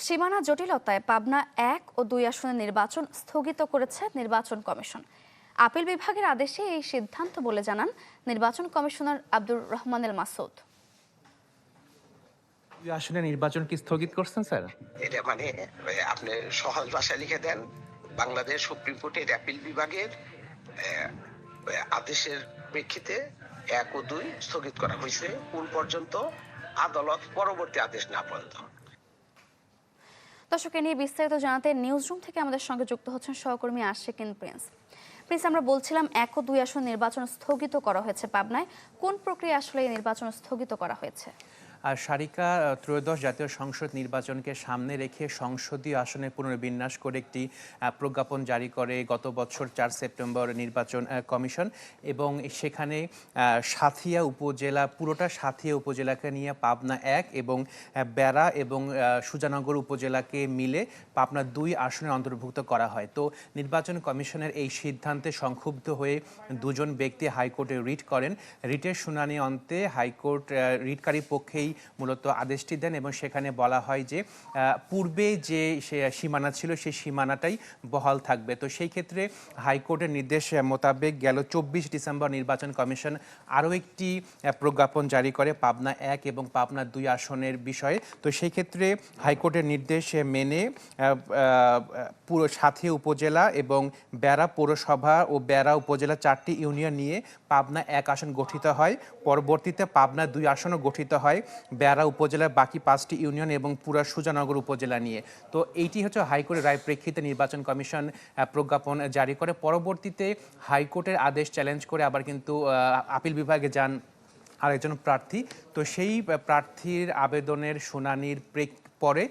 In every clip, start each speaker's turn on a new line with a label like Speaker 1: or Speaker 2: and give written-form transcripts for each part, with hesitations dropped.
Speaker 1: সীমানা জটিলতায় পাবনা ১ ও ২ আসনের নির্বাচন স্থগিত করেছে নির্বাচন কমিশন। আপিল বিভাগের আদেশে এই সিদ্ধান্ত বলে জানান নির্বাচন কমিশনার আব্দুর রহমানুল মাসুদ।
Speaker 2: আসলে নির্বাচন কি স্থগিত করছেন স্যার?
Speaker 3: এটা মানে আপনি সহজ ভাষায় লিখে দেন, বাংলাদেশ সুপ্রিম কোর্টের আপিল বিভাগের আদেশের প্রেক্ষিতে ১ ও ২ স্থগিত করা হয়েছে কোন পর্যন্ত, আদালত পরবর্তী আদেশ না পর্যন্ত।
Speaker 1: দর্শক, এ নিয়ে বিস্তারিত জানাতে নিউজ রুম থেকে আমাদের সঙ্গে যুক্ত হচ্ছেন সহকর্মী আশিকিন প্রিন্স। আমরা বলছিলাম ১ ও ২ আসন নির্বাচন স্থগিত করা হয়েছে পাবনায়। কোন প্রক্রিয়া আসলে এই নির্বাচন স্থগিত করা হয়েছে?
Speaker 2: আর সারিকা, ত্রয়োদশ জাতীয় সংসদ নির্বাচনকে সামনে রেখে সংসদীয় আসনে পুনর্বিন্যাস করে একটি প্রজ্ঞাপন জারি করে গত বছর ৪ সেপ্টেম্বর নির্বাচন কমিশন, এবং সেখানে সাঁথিয়া উপজেলা, পুরোটা সাঁথিয়া উপজেলাকে নিয়ে পাবনা ১ এবং বেড়া এবং সুজানগর উপজেলাকে মিলে পাবনা ২ আসনে অন্তর্ভুক্ত করা হয়। তো নির্বাচন কমিশনের এই সিদ্ধান্তে সংক্ষুব্ধ হয়ে দুজন ব্যক্তি হাইকোর্টে রিট করেন। রিটের শুনানি অন্তে হাইকোর্ট রিটকারী পক্ষেই মূলত আদেশটি দেন, এবং সেখানে বলা হয় যে পূর্বে যে সীমানা ছিল সেই সীমানাটাই বহাল থাকবে। তো সেই ক্ষেত্রে হাইকোর্টের নির্দেশ মোতাবেক গেল ২৪ ডিসেম্বর নির্বাচন কমিশন আরও একটি প্রজ্ঞাপন জারি করে পাবনা ১ এবং পাবনা ২ আসনের বিষয়ে। তো সেই ক্ষেত্রে হাইকোর্টের নির্দেশ মেনে পুরো সাঁথিয়া উপজেলা এবং বেড়া পৌরসভা ও বেড়া উপজেলা ৪টি ইউনিয়ন নিয়ে পাবনা ১ আসন গঠিত হয়। পরবর্তীতে পাবনা ২ আসনও গঠিত হয় বেড়া উপজেলার বাকি ৫টি ইউনিয়ন এবং পুরা সুজানগর উপজেলা নিয়ে। তো এইটি হচ্ছে হাইকোর্টের রায় প্রেক্ষিতে নির্বাচন কমিশন প্রজ্ঞাপন জারি করে। পরবর্তীতে হাইকোর্টের আদেশ চ্যালেঞ্জ করে আবার কিন্তু আপিল বিভাগে যান আরেকজন প্রার্থী। তো সেই প্রার্থীর আবেদনের শুনানির পরে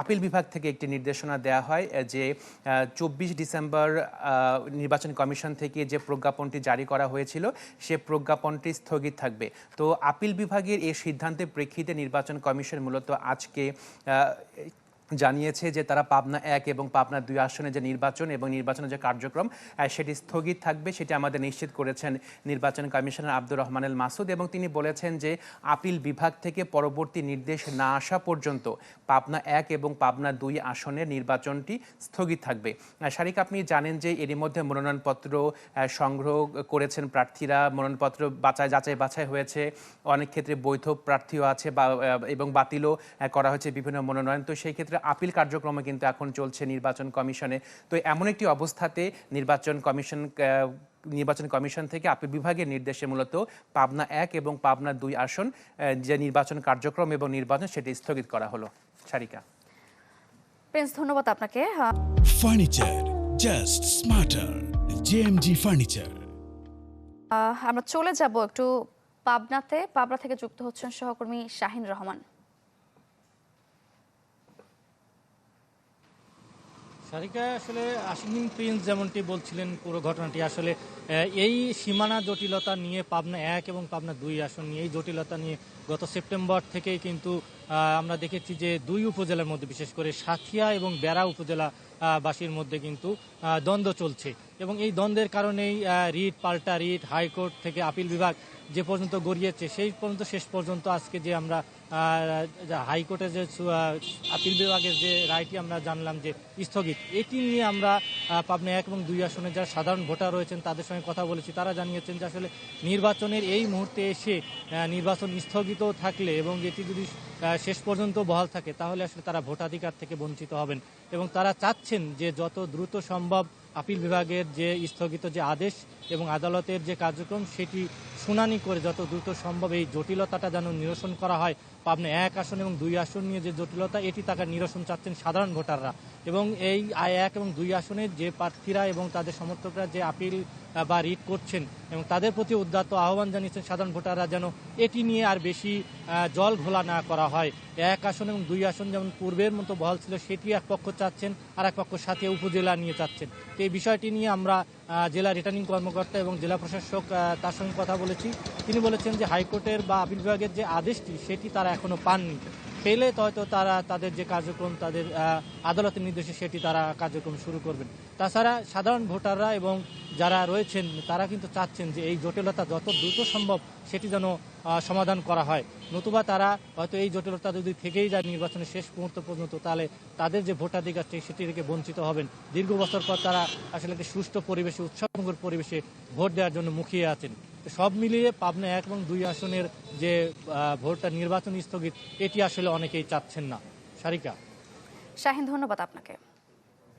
Speaker 2: আপিল বিভাগ থেকে একটি নির্দেশনা দেওয়া হয় যে ২৪ ডিসেম্বর নির্বাচন কমিশন থেকে যে প্রজ্ঞাপনটি জারি করা হয়েছিল সে প্রজ্ঞাপনটি স্থগিত থাকবে। তো আপিল বিভাগের এই সিদ্ধান্তের প্রেক্ষিতে নির্বাচন কমিশন মূলত আজকে জানিয়েছে যে তারা পাবনা ১ এবং পাবনা ২ আসনে যে নির্বাচন এবং নির্বাচনের যে কার্যক্রম সেটি স্থগিত থাকবে, সেটি আমাদের নিশ্চিত করেছেন নির্বাচন কমিশনার আব্দুর রহমানুল মাসুদ, এবং তিনি বলেছেন যে আপিল বিভাগ থেকে পরবর্তী নির্দেশ না আসা পর্যন্ত পাবনা ১ এবং পাবনা ২ আসনের নির্বাচনটি স্থগিত থাকবে। শারিক, আপনি জানেন যে এরই মধ্যে মনোনয়নপত্র সংগ্রহ করেছেন প্রার্থীরা, মনোনয়নপত্র যাচাই বাছাই হয়েছে, অনেক ক্ষেত্রে বৈধ প্রার্থীও আছে এবং বাতিলও করা হয়েছে বিভিন্ন মনোনয়ন। তো সেই ক্ষেত্রে আপিল কার্যক্রমে কিন্তু এখন চলছে নির্বাচন কমিশনে। তো এমন একটি অবস্থাতে নির্বাচন কমিশন থেকে আপিল বিভাগের নির্দেশে মূলত পাবনা ১ এবং পাবনা ২ আসন যে নির্বাচন কার্যক্রম এবং নির্বাচন সেটি স্থগিত করা হলো। সারিকা,
Speaker 1: প্রিন্স, ধন্যবাদ আপনাকে।
Speaker 4: Furniture just smarter, JMG furniture.
Speaker 1: আমরা চলে যাব একটু পাবনাতে। পাবনা থেকে যুক্ত হচ্ছেন সহকর্মী শাহিন রহমান।
Speaker 5: সারিকা, আসলে আশিকিন প্রিন্স যেমনটি বলছিলেন, পুরো ঘটনাটি আসলে এই সীমানা জটিলতা নিয়ে পাবনা ১ এবং পাবনা ২ আসন নিয়ে এই জটিলতা নিয়ে গত সেপ্টেম্বর থেকেই কিন্তু আমরা দেখেছি যে দুই উপজেলার মধ্যে, বিশেষ করে সাঁথিয়া এবং বেড়া উপজেলা বাসীর মধ্যে কিন্তু দ্বন্দ্ব চলছে, এবং এই দ্বন্দ্বের কারণেই রিট পাল্টা রিট, হাইকোর্ট থেকে আপিল বিভাগ যে পর্যন্ত গড়িয়েছে সেই পর্যন্ত শেষ পর্যন্ত আজকে যে আমরা হাইকোর্টের যে আপিল বিভাগের যে রায়টি আমরা জানলাম যে স্থগিত, এটি নিয়ে আমরা পাবনা ১ এবং ২ আসনে যারা সাধারণ ভোটার রয়েছেন তাদের সঙ্গে কথা বলেছি। তারা জানিয়েছেন যে আসলে নির্বাচনের এই মুহূর্তে এসে নির্বাচন স্থগিত থাকলে এবং এটি যদি শেষ পর্যন্ত বহাল থাকে তাহলে আসলে তারা ভোটাধিকার থেকে বঞ্চিত হবেন, এবং তারা চাচ্ছেন যে যত দ্রুত সম্ভব আপিল বিভাগের যে স্থগিত যে আদেশ এবং আদালতের যে কার্যক্রম সেটি শুনানি করে যত দ্রুত সম্ভব এই জটিলতাটা যেন নিরসন করা হয়। পাবনা ১ আসন এবং ২ আসন নিয়ে যে জটিলতা, এটি তাকে নিরসন চাচ্ছেন সাধারণ ভোটাররা, এবং এই ১ এবং ২ আসনের যে প্রার্থীরা এবং তাদের সমর্থকরা যে আপিল বা রিট করছেন এবং তাদের প্রতি উদাত্ত আহ্বান জানিয়েছেন সাধারণ ভোটাররা যেন এটি নিয়ে আর বেশি জল ঘোলা না করা হয়। ১ আসন এবং ২ আসন যেমন পূর্বের মতো বহাল ছিল সেটি এক পক্ষ চাচ্ছেন, আর এক পক্ষ সাথিয়া উপজেলা নিয়ে চাচ্ছেন। তো এই বিষয়টি নিয়ে আমরা জেলা রিটার্নিং কর্মকর্তা এবং জেলা প্রশাসক তার সঙ্গে কথা বলেছি। তিনি বলেছেন যে হাইকোর্টের বা আপিল বিভাগের যে আদেশটি সেটি তারা এখনো পাননি, পেলে তো হয়তো তারা তাদের যে কার্যক্রম তাদের আদালতের নির্দেশে সেটি তারা কার্যক্রম শুরু করবেন। তাছাড়া সাধারণ ভোটাররা এবং যারা রয়েছেন তারা কিন্তু চাচ্ছেন যে এই জটিলতা যত দ্রুত সম্ভব সেটি যেন সমাধান করা হয়, নতুবা তারা হয়তো এই জটিলতা যদি থেকেই যায় নির্বাচনের শেষ মুহূর্ত পর্যন্ত, তাহলে তাদের যে ভোটাধিকার সেটি থেকে বঞ্চিত হবেন। দীর্ঘ বছর পর তারা আসলে একটি সুষ্ঠু পরিবেশে, উৎসবমুখর পরিবেশে ভোট দেওয়ার জন্য মুখিয়ে আছেন। সব মিলিয়ে পাবনা 1 এবং 2 আসনের যে ভোটটা নির্বাচন স্থগিত, এটি আসলে অনেকেই চাচ্ছেন না। সারিকা।
Speaker 1: শাহিন, ধন্যবাদ আপনাকে।